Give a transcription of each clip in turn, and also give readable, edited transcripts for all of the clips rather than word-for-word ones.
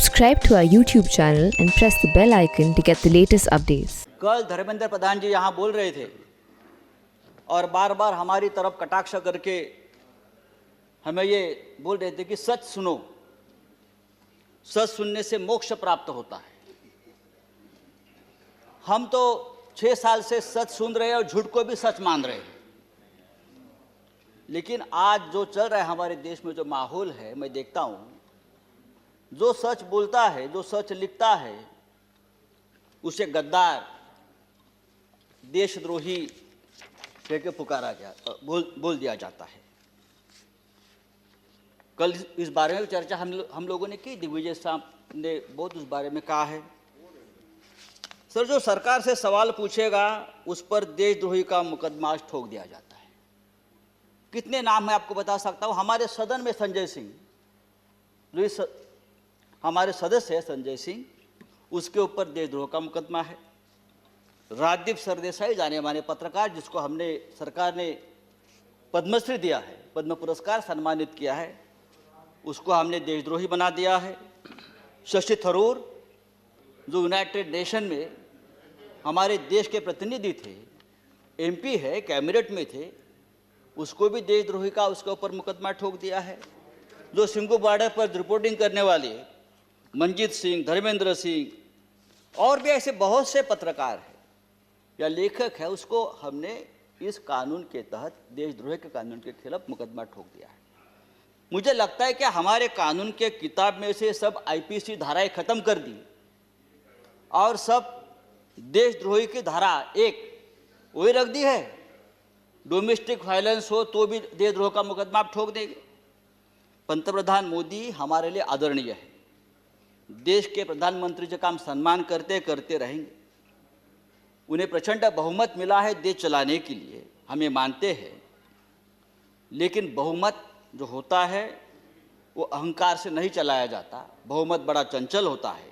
Subscribe to our YouTube channel and press the bell icon to get the latest updates. कल धर्मेंद्र प्रधान जी यहाँ बोल रहे थे और बार बार हमारी तरफ कटाक्ष करके हमें ये बोल रहे थे कि सच सुनो, सच सुनने से मोक्ष प्राप्त होता है। हम तो 6 साल से सच सुन रहे हैं और झूठ को भी सच मान रहे हैं, लेकिन आज जो चल रहा है हमारे देश में, जो माहौल है, मैं देखता हूँ जो सच बोलता है, जो सच लिखता है, उसे गद्दार, देशद्रोही कह के पुकारा गया, बोल दिया जाता है। कल इस बारे में चर्चा हम लोगों ने की, दिग्विजय साहब ने बहुत उस बारे में कहा है। सर, जो सरकार से सवाल पूछेगा उस पर देशद्रोही का मुकदमा ठोक दिया जाता है। कितने नाम मैं आपको बता सकता हूँ। हमारे सदन में संजय सिंह, जो हमारे सदस्य है संजय सिंह, उसके ऊपर देशद्रोह का मुकदमा है। राजदीप सरदेसाई, जाने माने पत्रकार, जिसको हमने सरकार ने पद्मश्री दिया है, पद्म पुरस्कार सम्मानित किया है, उसको हमने देशद्रोही बना दिया है। शशि थरूर, जो यूनाइटेड नेशन में हमारे देश के प्रतिनिधि थे, एमपी है, कैबिनेट में थे, उसको भी देशद्रोही का उसके ऊपर मुकदमा ठोक दिया है। जो सिंघू बॉर्डर पर रिपोर्टिंग करने वाले मंजीत सिंह, धर्मेंद्र सिंह और भी ऐसे बहुत से पत्रकार हैं या लेखक है, उसको हमने इस कानून के तहत, देशद्रोह के कानून के खिलाफ मुकदमा ठोक दिया है। मुझे लगता है कि हमारे कानून के किताब में से सब आईपीसी धाराएं खत्म कर दी और सब देशद्रोही की धारा एक वही रख दी है। डोमेस्टिक वायलेंस हो तो भी देशद्रोह का मुकदमा आप ठोक देंगे। पंतप्रधान मोदी हमारे लिए आदरणीय है, देश के प्रधानमंत्री का हम सम्मान करते करते रहेंगे। उन्हें प्रचंड बहुमत मिला है देश चलाने के लिए, हमें मानते हैं, लेकिन बहुमत जो होता है वो अहंकार से नहीं चलाया जाता। बहुमत बड़ा चंचल होता है।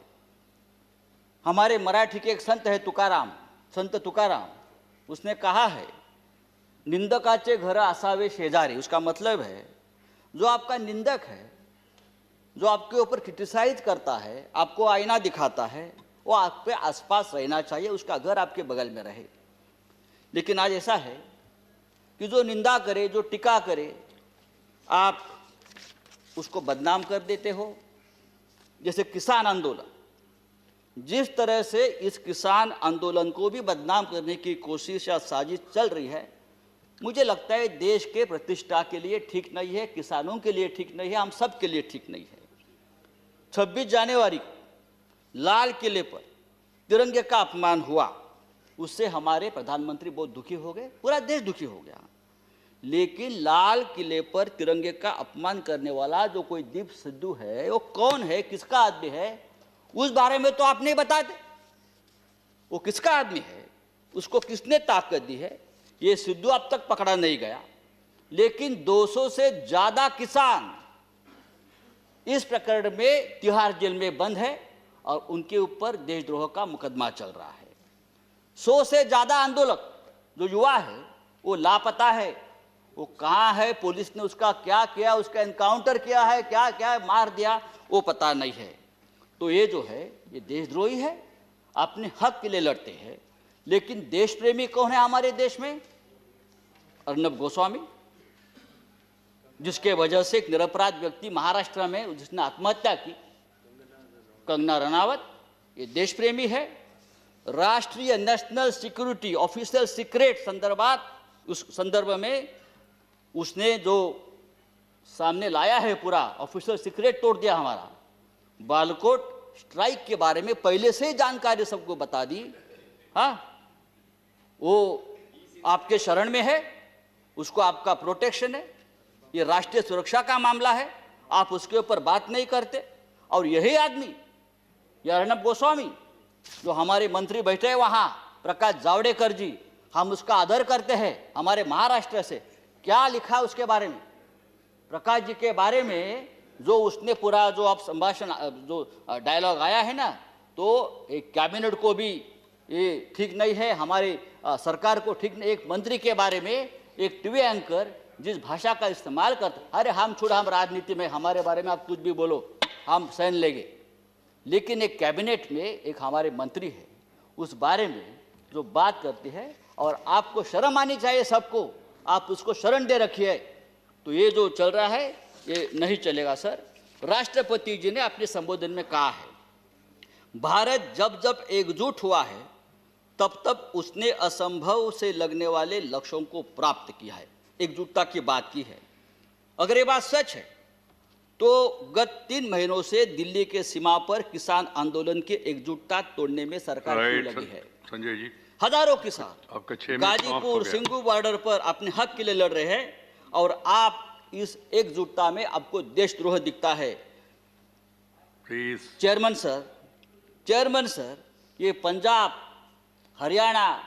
हमारे मराठी के एक संत है तुकाराम, संत तुकाराम, उसने कहा है, निंदकाचे घर असावे शेजारी। उसका मतलब है जो आपका निंदक है, जो आपके ऊपर क्रिटिसाइज करता है, आपको आईना दिखाता है, वो आपके आसपास रहना चाहिए, उसका घर आपके बगल में रहे। लेकिन आज ऐसा है कि जो निंदा करे, जो टीका करे, आप उसको बदनाम कर देते हो। जैसे किसान आंदोलन, जिस तरह से इस किसान आंदोलन को भी बदनाम करने की कोशिश या साजिश चल रही है, मुझे लगता है देश के प्रतिष्ठा के लिए ठीक नहीं है, किसानों के लिए ठीक नहीं है, हम सब के लिए ठीक नहीं है। 26 जनवरी को लाल किले पर तिरंगे का अपमान हुआ, उससे हमारे प्रधानमंत्री बहुत दुखी हो गए, पूरा देश दुखी हो गया। लेकिन लाल किले पर तिरंगे का अपमान करने वाला जो कोई दीप सिद्धू है, वो कौन है, किसका आदमी है, उस बारे में तो आप नहीं बताते। वो किसका आदमी है, उसको किसने ताकत दी है, ये सिद्धू अब तक पकड़ा नहीं गया। लेकिन 200 से ज्यादा किसान इस प्रकरण में तिहाड़ जेल में बंद है और उनके ऊपर देशद्रोह का मुकदमा चल रहा है। 100 से ज्यादा आंदोलक जो युवा है वो लापता है। वो कहाँ है, पुलिस ने उसका क्या किया, उसका एनकाउंटर किया है, क्या क्या मार दिया, वो पता नहीं है। तो ये जो है ये देशद्रोही है, अपने हक के लिए लड़ते हैं। लेकिन देश प्रेमी कौन है हमारे देश में? अर्नब गोस्वामी, जिसके वजह से एक निरपराध व्यक्ति महाराष्ट्र में जिसने आत्महत्या की, कंगना रनावत, ये देश प्रेमी है। राष्ट्रीय नेशनल सिक्योरिटी ऑफिशियल सीक्रेट संदर्भात, उस संदर्भ में उसने जो सामने लाया है, पूरा ऑफिशियल सीक्रेट तोड़ दिया हमारा। बालकोट स्ट्राइक के बारे में पहले से ही जानकारी सबको बता दी। हाँ, वो आपके शरण में है, उसको आपका प्रोटेक्शन है, ये राष्ट्रीय सुरक्षा का मामला है, आप उसके ऊपर बात नहीं करते। और यही आदमी, यह अर्नब गोस्वामी, जो हमारे मंत्री बैठे हैं वहाँ, प्रकाश जावड़ेकर जी, हम उसका आदर करते हैं, हमारे महाराष्ट्र से, क्या लिखा उसके बारे में, प्रकाश जी के बारे में, जो उसने पूरा जो आप संभाषण, जो डायलॉग आया है ना, तो एक कैबिनेट को भी ये ठीक नहीं है, हमारे सरकार को ठीक नहीं। एक मंत्री के बारे में एक टीवी एंकर जिस भाषा का इस्तेमाल करते, अरे हम छोड़, हम राजनीति में, हमारे बारे में आप कुछ भी बोलो, हम सहन लेंगे। लेकिन एक कैबिनेट में एक हमारे मंत्री है, उस बारे में जो बात करती है, और आपको शर्म आनी चाहिए सबको, आप उसको शरण दे रखिए। तो ये जो चल रहा है ये नहीं चलेगा सर। राष्ट्रपति जी ने अपने संबोधन में कहा है, भारत जब जब एकजुट हुआ है तब तब उसने असंभव से लगने वाले लक्ष्यों को प्राप्त किया है, एकजुटता की बात की है। अगर ये बात सच है तो गत 3 महीनों से दिल्ली के सीमा पर किसान आंदोलन की एकजुटता तोड़ने में सरकार क्यों लगी है? संजय जी, हजारों किसान आपका 6 मिनट गाजीपुर सिंगू बॉर्डर पर अपने हक के लिए लड़ रहे हैं, और आप इस एकजुटता में आपको देशद्रोह दिखता है। प्लीज। चेयरमैन सर, ये पंजाब, हरियाणा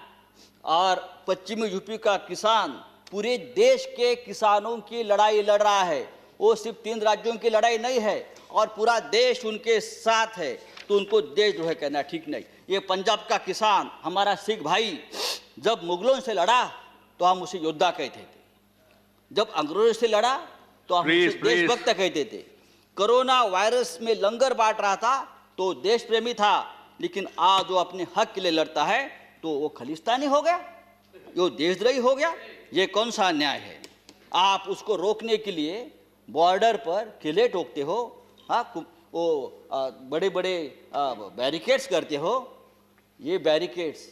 और पश्चिमी यूपी का किसान पूरे देश के किसानों की लड़ाई लड़ रहा है। वो सिर्फ 3 राज्यों की लड़ाई नहीं है, और पूरा देश उनके साथ है। तो उनको देशद्रोह कहना ठीक नहीं। ये पंजाब का किसान, हमारा सिख भाई, जब मुगलों से लड़ा तो हम उसे योद्धा कहते थे, जब अंग्रेजों से लड़ा तो हम उसे देशभक्त कहते थे। कोरोना वायरस में लंगर बांट रहा था तो देश प्रेमी था, लेकिन आज वो अपने हक के लिए लड़ता है तो वो खलिस्तानी हो गया, वो देशद्रोही हो गया। ये कौन सा अन्याय है? आप उसको रोकने के लिए बॉर्डर पर किले ठोकते हो, हाँ, वो बड़े बड़े बैरिकेड्स करते हो। ये बैरिकेड्स,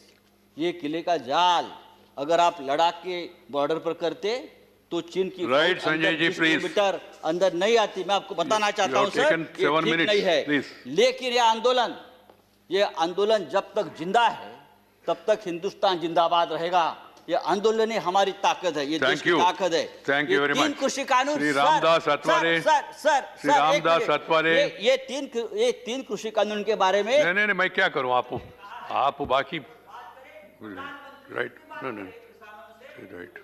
ये किले का जाल अगर आप लद्दाख के बॉर्डर पर करते तो चीन की right Sanjay ji, please. Kilometre अंदर नहीं आती। मैं आपको बताना चाहता हूं सर, ये ठीक नहीं है। लेकिन ये आंदोलन जब तक जिंदा है तब तक हिंदुस्तान जिंदाबाद रहेगा। ये आंदोलन ही हमारी ताकत है, ये देश की ताकत है। Thank you very much. 3 कृषि कानून, श्री रामदास अठवाले, श्री रामदास अठवाले, ये 3 कृषि कानून के बारे में नहीं, मैं क्या करूं? आप बाकी राइट, राइट।